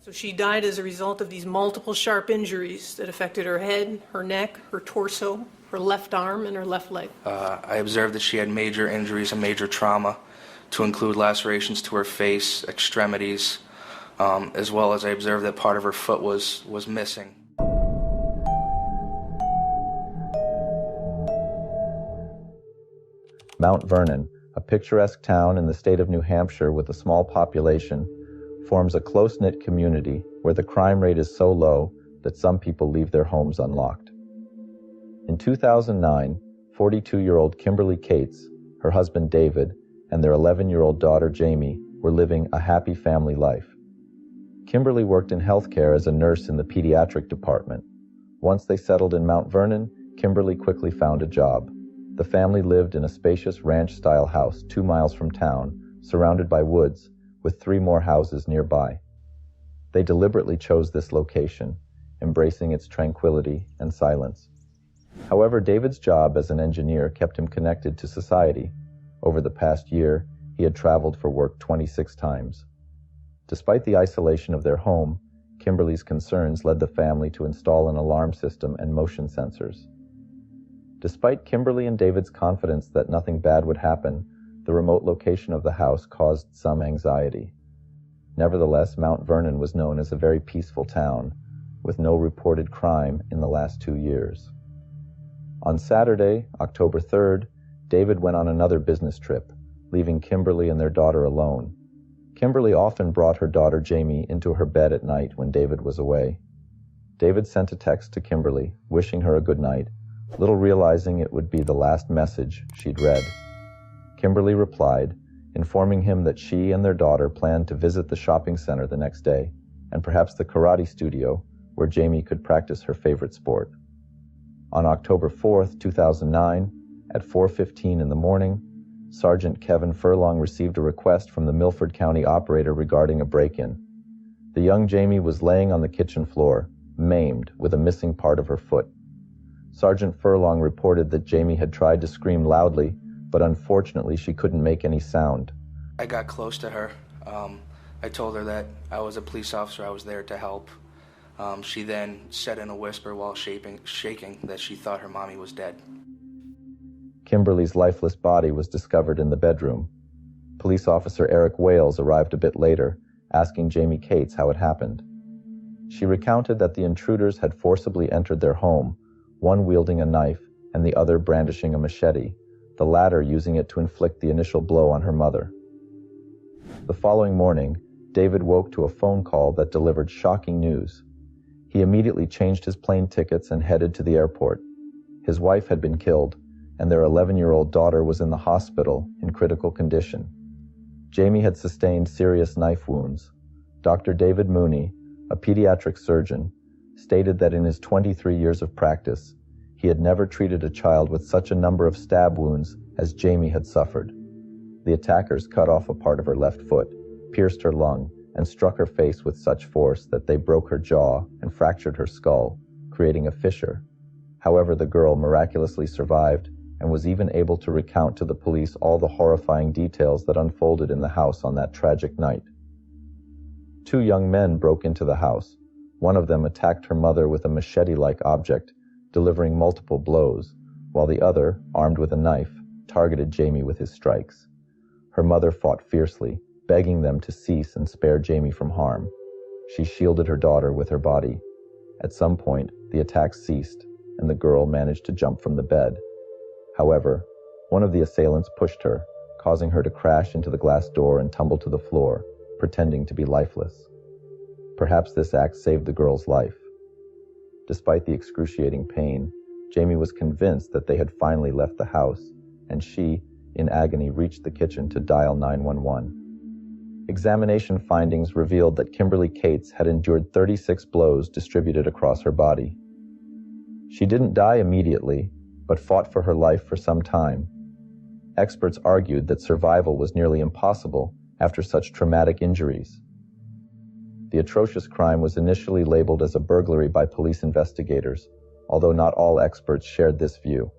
So she died as a result of these multiple sharp injuries that affected her head, her neck, her torso, her left arm, and her left leg. I observed that she had major injuries and major trauma, to include lacerations to her face, extremities, as well as I observed that part of her foot was missing. Mount Vernon, a picturesque town in the state of New Hampshire with a small population, forms a close-knit community where the crime rate is so low that some people leave their homes unlocked. In 2009, 42-year-old Kimberly Cates, her husband David, and their 11-year-old daughter Jaimie were living a happy family life. Kimberly worked in healthcare as a nurse in the pediatric department. Once they settled in Mount Vernon, Kimberly quickly found a job. The family lived in a spacious ranch-style house 2 miles from town, surrounded by woods, with 3 more houses nearby. They deliberately chose this location, embracing its tranquility and silence. However, David's job as an engineer kept him connected to society. Over the past year, he had traveled for work 26 times. Despite the isolation of their home, Kimberly's concerns led the family to install an alarm system and motion sensors. Despite Kimberly and David's confidence that nothing bad would happen, the remote location of the house caused some anxiety. Nevertheless, Mount Vernon was known as a very peaceful town, with no reported crime in the last 2 years. On Saturday, October 3rd, David went on another business trip, leaving Kimberly and their daughter alone. Kimberly often brought her daughter Jaimie into her bed at night when David was away. David sent a text to Kimberly, wishing her a good night, little realizing it would be the last message she'd read. Kimberly replied, informing him that she and their daughter planned to visit the shopping center the next day, and perhaps the karate studio, where Jaimie could practice her favorite sport. On October 4th, 2009, at 4:15 in the morning, Sergeant Kevin Furlong received a request from the Milford County operator regarding a break-in. The young Jaimie was laying on the kitchen floor, maimed, with a missing part of her foot. Sergeant Furlong reported that Jaimie had tried to scream loudly, but unfortunately she couldn't make any sound. I got close to her. I told her that I was a police officer, I was there to help. She then said in a whisper while shaking that she thought her mommy was dead. Kimberly's lifeless body was discovered in the bedroom. Police officer Eric Wales arrived a bit later, asking Jaimie Cates how it happened. She recounted that the intruders had forcibly entered their home, one wielding a knife and the other brandishing a machete, the latter using it to inflict the initial blow on her mother. The following morning, David woke to a phone call that delivered shocking news. He immediately changed his plane tickets and headed to the airport. His wife had been killed, and their 11-year-old daughter was in the hospital in critical condition. Jaimie had sustained serious knife wounds. Dr. David Mooney, a pediatric surgeon, stated that in his 23 years of practice, he had never treated a child with such a number of stab wounds as Jaimie had suffered. The attackers cut off a part of her left foot, pierced her lung, and struck her face with such force that they broke her jaw and fractured her skull, creating a fissure. However, the girl miraculously survived and was even able to recount to the police all the horrifying details that unfolded in the house on that tragic night. 2 young men broke into the house. One of them attacked her mother with a machete-like object, delivering multiple blows, while the other, armed with a knife, targeted Jaimie with his strikes. Her mother fought fiercely, begging them to cease and spare Jaimie from harm. She shielded her daughter with her body. At some point, the attacks ceased, and the girl managed to jump from the bed. However, one of the assailants pushed her, causing her to crash into the glass door and tumble to the floor, pretending to be lifeless. Perhaps this act saved the girl's life. Despite the excruciating pain, Jaimie was convinced that they had finally left the house, and she, in agony, reached the kitchen to dial 911. Examination findings revealed that Kimberly Cates had endured 36 blows distributed across her body. She didn't die immediately, but fought for her life for some time. Experts argued that survival was nearly impossible after such traumatic injuries. The atrocious crime was initially labeled as a burglary by police investigators, although not all experts shared this view.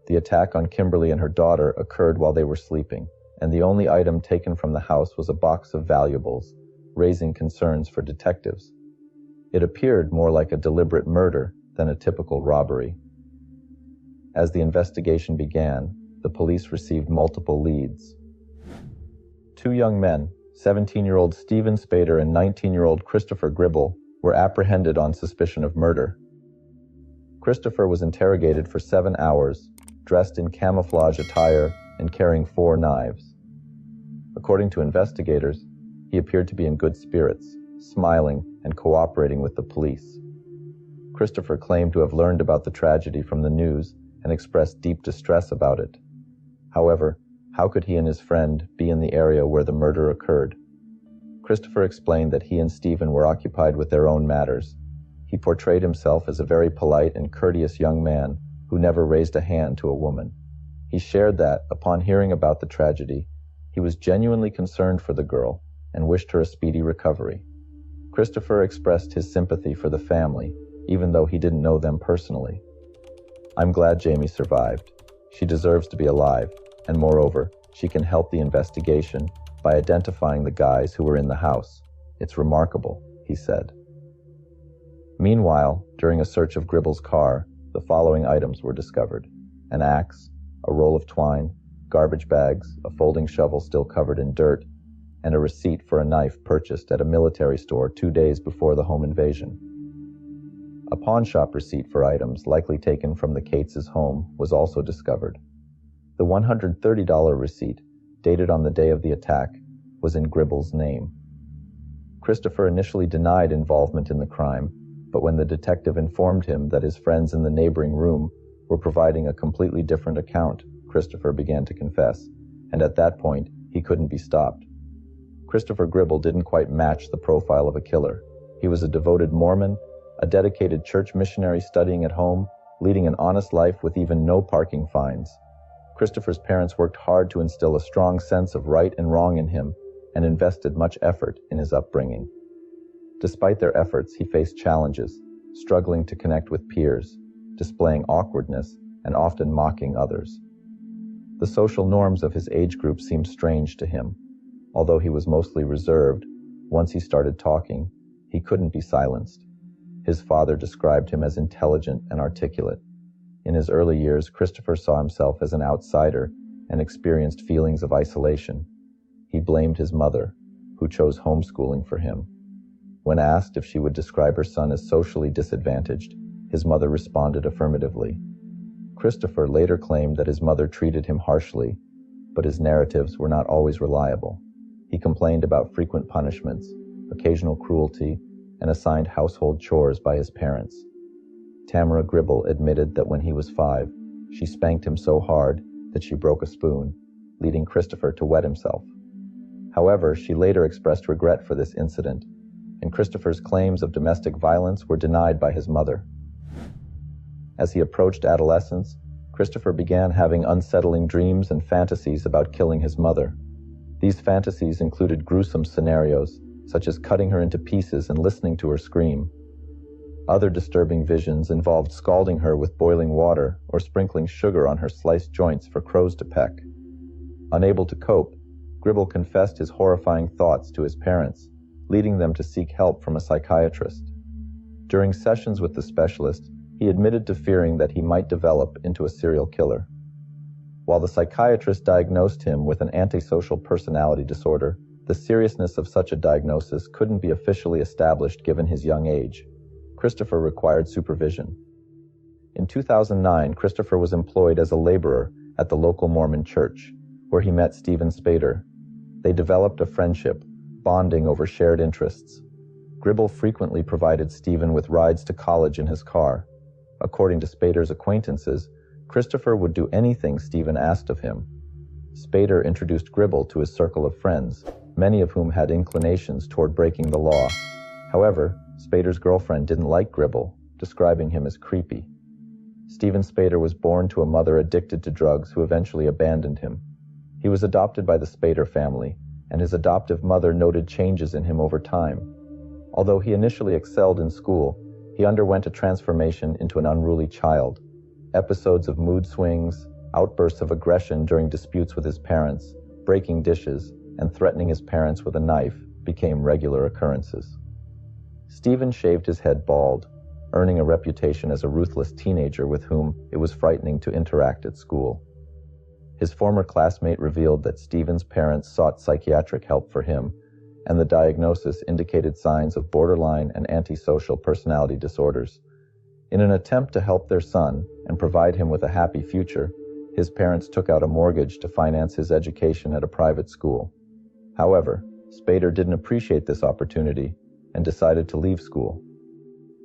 The attack on Kimberly and her daughter occurred while they were sleeping, and the only item taken from the house was a box of valuables, raising concerns for detectives. It appeared more like a deliberate murder than a typical robbery. As the investigation began, the police received multiple leads. Two young men, 17-year-old Stephen Spader and 19-year-old Christopher Gribble, were apprehended on suspicion of murder. Christopher was interrogated for 7 hours, dressed in camouflage attire and carrying 4 knives. According to investigators, he appeared to be in good spirits, smiling and cooperating with the police. Christopher claimed to have learned about the tragedy from the news and expressed deep distress about it. However, how could he and his friend be in the area where the murder occurred? Christopher explained that he and Stephen were occupied with their own matters. He portrayed himself as a very polite and courteous young man who never raised a hand to a woman. He shared that, upon hearing about the tragedy, he was genuinely concerned for the girl and wished her a speedy recovery. Christopher expressed his sympathy for the family, even though he didn't know them personally. "I'm glad Jaimie survived. She deserves to be alive, and moreover, she can help the investigation by identifying the guys who were in the house. It's remarkable," he said. Meanwhile, during a search of Gribble's car, the following items were discovered: an axe, a roll of twine, garbage bags, a folding shovel still covered in dirt, and a receipt for a knife purchased at a military store 2 days before the home invasion. A pawnshop receipt for items likely taken from the Cates' home was also discovered. The $130 receipt, dated on the day of the attack, was in Gribble's name. Christopher initially denied involvement in the crime, but when the detective informed him that his friends in the neighboring room were providing a completely different account, Christopher began to confess, and at that point, he couldn't be stopped. Christopher Gribble didn't quite match the profile of a killer. He was a devoted Mormon, a dedicated church missionary studying at home, leading an honest life with even no parking fines. Christopher's parents worked hard to instill a strong sense of right and wrong in him and invested much effort in his upbringing. Despite their efforts, he faced challenges, struggling to connect with peers, displaying awkwardness, and often mocking others. The social norms of his age group seemed strange to him. Although he was mostly reserved, once he started talking, he couldn't be silenced. His father described him as intelligent and articulate. In his early years, Christopher saw himself as an outsider and experienced feelings of isolation. He blamed his mother, who chose homeschooling for him. When asked if she would describe her son as socially disadvantaged, his mother responded affirmatively. Christopher later claimed that his mother treated him harshly, but his narratives were not always reliable. He complained about frequent punishments, occasional cruelty, and assigned household chores by his parents. Tamara Gribble admitted that when he was 5, she spanked him so hard that she broke a spoon, leading Christopher to wet himself. However, she later expressed regret for this incident, and Christopher's claims of domestic violence were denied by his mother. As he approached adolescence, Christopher began having unsettling dreams and fantasies about killing his mother. These fantasies included gruesome scenarios, such as cutting her into pieces and listening to her scream. Other disturbing visions involved scalding her with boiling water or sprinkling sugar on her sliced joints for crows to peck. Unable to cope, Gribble confessed his horrifying thoughts to his parents, leading them to seek help from a psychiatrist. During sessions with the specialist, he admitted to fearing that he might develop into a serial killer. While the psychiatrist diagnosed him with an antisocial personality disorder, the seriousness of such a diagnosis couldn't be officially established given his young age. Christopher required supervision. In 2009, Christopher was employed as a laborer at the local Mormon church, where he met Stephen Spader. They developed a friendship, bonding over shared interests. Gribble frequently provided Stephen with rides to college in his car. According to Spader's acquaintances, Christopher would do anything Stephen asked of him. Spader introduced Gribble to his circle of friends, many of whom had inclinations toward breaking the law. However, Spader's girlfriend didn't like Gribble, describing him as creepy. Stephen Spader was born to a mother addicted to drugs who eventually abandoned him. He was adopted by the Spader family, and his adoptive mother noted changes in him over time. Although he initially excelled in school, he underwent a transformation into an unruly child. Episodes of mood swings, outbursts of aggression during disputes with his parents, breaking dishes, and threatening his parents with a knife became regular occurrences. Stephen shaved his head bald, earning a reputation as a ruthless teenager with whom it was frightening to interact at school. His former classmate revealed that Stephen's parents sought psychiatric help for him, and the diagnosis indicated signs of borderline and antisocial personality disorders. In an attempt to help their son and provide him with a happy future, his parents took out a mortgage to finance his education at a private school. However, Spader didn't appreciate this opportunity and decided to leave school.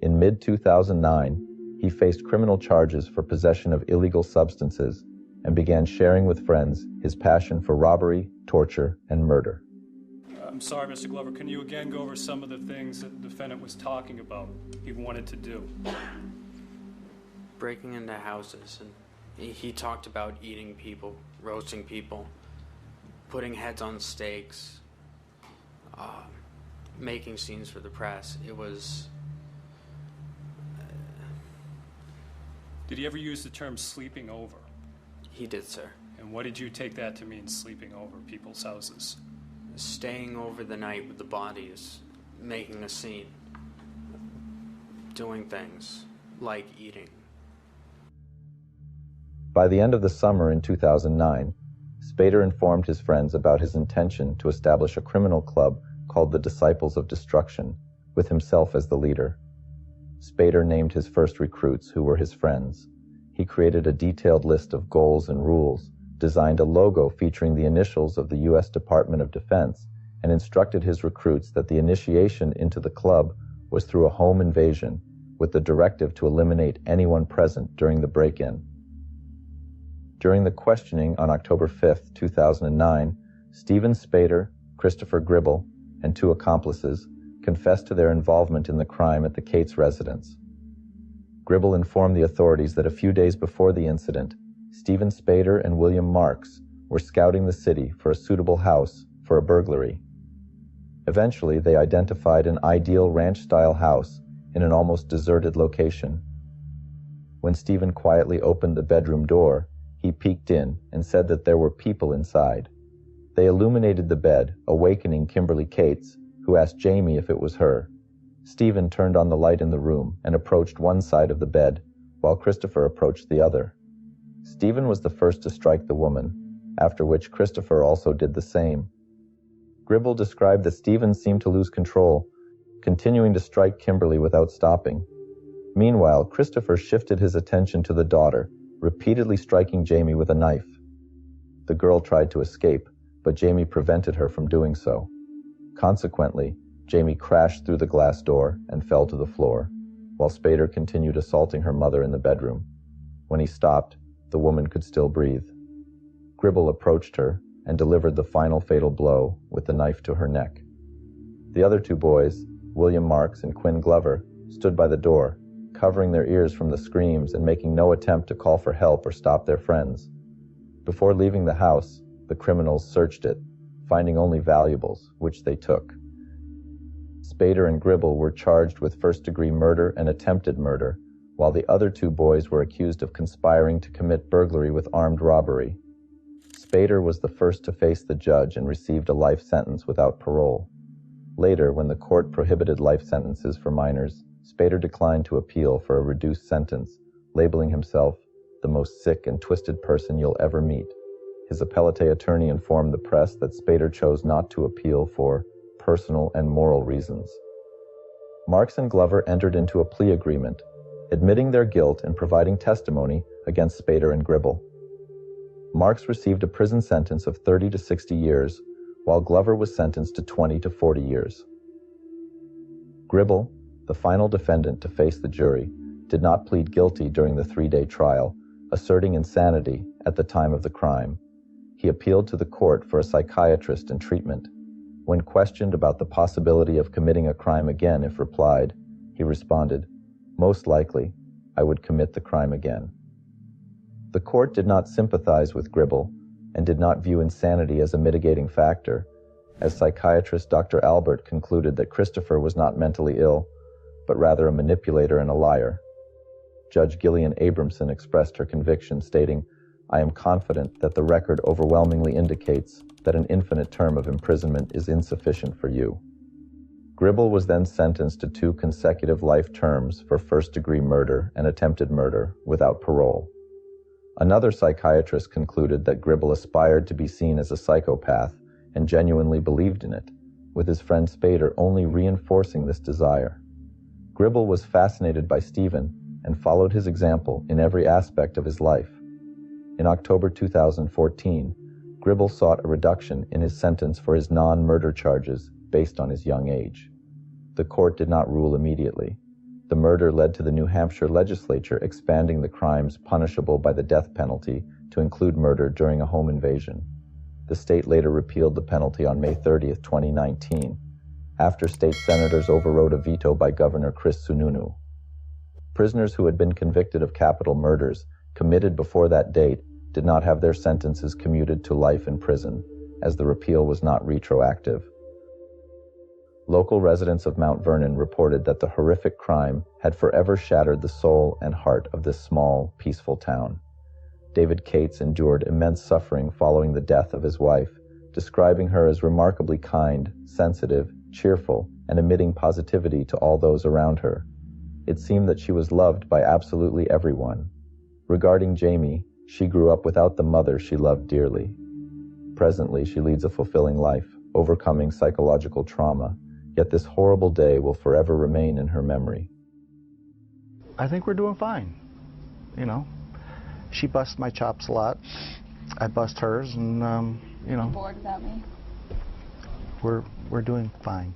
In mid-2009, he faced criminal charges for possession of illegal substances and began sharing with friends his passion for robbery, torture, and murder. I'm sorry, Mr. Glover, can you again go over some of the things that the defendant was talking about he wanted to do? Breaking into houses, and he talked about eating people, roasting people, putting heads on stakes, making scenes for the press. It was... Did he ever use the term sleeping over? He did, sir. And what did you take that to mean, sleeping over people's houses? Staying over the night with the bodies, making a scene, doing things like eating. By the end of the summer in 2009, Spader informed his friends about his intention to establish a criminal club called the Disciples of Destruction, with himself as the leader. Spader named his first recruits, who were his friends. He created a detailed list of goals and rules, designed a logo featuring the initials of the U.S. Department of Defense, and instructed his recruits that the initiation into the club was through a home invasion, with the directive to eliminate anyone present during the break-in. During the questioning on October 5, 2009, Stephen Spader, Christopher Gribble, and 2 accomplices confessed to their involvement in the crime at the Cates residence. Gribble informed the authorities that a few days before the incident, Stephen Spader and William Marks were scouting the city for a suitable house for a burglary. Eventually, they identified an ideal ranch-style house in an almost deserted location. When Stephen quietly opened the bedroom door, he peeked in and said that there were people inside. They illuminated the bed, awakening Kimberly Cates, who asked Jaimie if it was her. Stephen turned on the light in the room and approached one side of the bed, while Christopher approached the other. Stephen was the first to strike the woman, after which Christopher also did the same. Gribble described that Stephen seemed to lose control, continuing to strike Kimberly without stopping. Meanwhile, Christopher shifted his attention to the daughter, repeatedly striking Jaimie with a knife. The girl tried to escape, but Jaimie prevented her from doing so. Consequently, Jaimie crashed through the glass door and fell to the floor, while Spader continued assaulting her mother in the bedroom. When he stopped, the woman could still breathe. Gribble approached her and delivered the final fatal blow with the knife to her neck. The other 2 boys, William Marks and Quinn Glover, stood by the door, covering their ears from the screams and making no attempt to call for help or stop their friends. Before leaving the house, the criminals searched it, finding only valuables, which they took. Spader and Gribble were charged with first-degree murder and attempted murder, while the other 2 boys were accused of conspiring to commit burglary with armed robbery. Spader was the first to face the judge and received a life sentence without parole. Later, when the court prohibited life sentences for minors, Spader declined to appeal for a reduced sentence, labeling himself the most sick and twisted person you'll ever meet. His appellate attorney informed the press that Spader chose not to appeal for personal and moral reasons. Marks and Glover entered into a plea agreement, admitting their guilt and providing testimony against Spader and Gribble. Marks received a prison sentence of 30 to 60 years, while Glover was sentenced to 20 to 40 years. Gribble, the final defendant to face the jury, did not plead guilty during the 3-day trial, asserting insanity at the time of the crime. He appealed to the court for a psychiatrist and treatment. When questioned about the possibility of committing a crime again if replied, he responded, "Most likely, I would commit the crime again." The court did not sympathize with Gribble and did not view insanity as a mitigating factor, as psychiatrist Dr. Albert concluded that Christopher was not mentally ill, but rather a manipulator and a liar. Judge Gillian Abramson expressed her conviction, stating, "I am confident that the record overwhelmingly indicates that an infinite term of imprisonment is insufficient for you. Gribble was then sentenced to 2 consecutive life terms for first-degree murder and attempted murder without parole. Another psychiatrist concluded that Gribble aspired to be seen as a psychopath and genuinely believed in it, with his friend Spader only reinforcing this desire. Gribble was fascinated by Stephen and followed his example in every aspect of his life. In October 2014, Gribble sought a reduction in his sentence for his non-murder charges based on his young age. The court did not rule immediately. The murder led to the New Hampshire legislature expanding the crimes punishable by the death penalty to include murder during a home invasion. The state later repealed the penalty on May 30, 2019, after state senators overrode a veto by Governor Chris Sununu. Prisoners who had been convicted of capital murders committed before that date did not have their sentences commuted to life in prison, as the repeal was not retroactive. Local residents of Mount Vernon reported that the horrific crime had forever shattered the soul and heart of this small, peaceful town. David Cates endured immense suffering following the death of his wife, describing her as remarkably kind, sensitive, cheerful, and emitting positivity to all those around her. It seemed that she was loved by absolutely everyone. Regarding Jaimie, she grew up without the mother she loved dearly. Presently, she leads a fulfilling life, overcoming psychological trauma, yet this horrible day will forever remain in her memory. I think we're doing fine. You know, she busts my chops a lot. I bust hers, and you know, Bored without me. we're doing fine.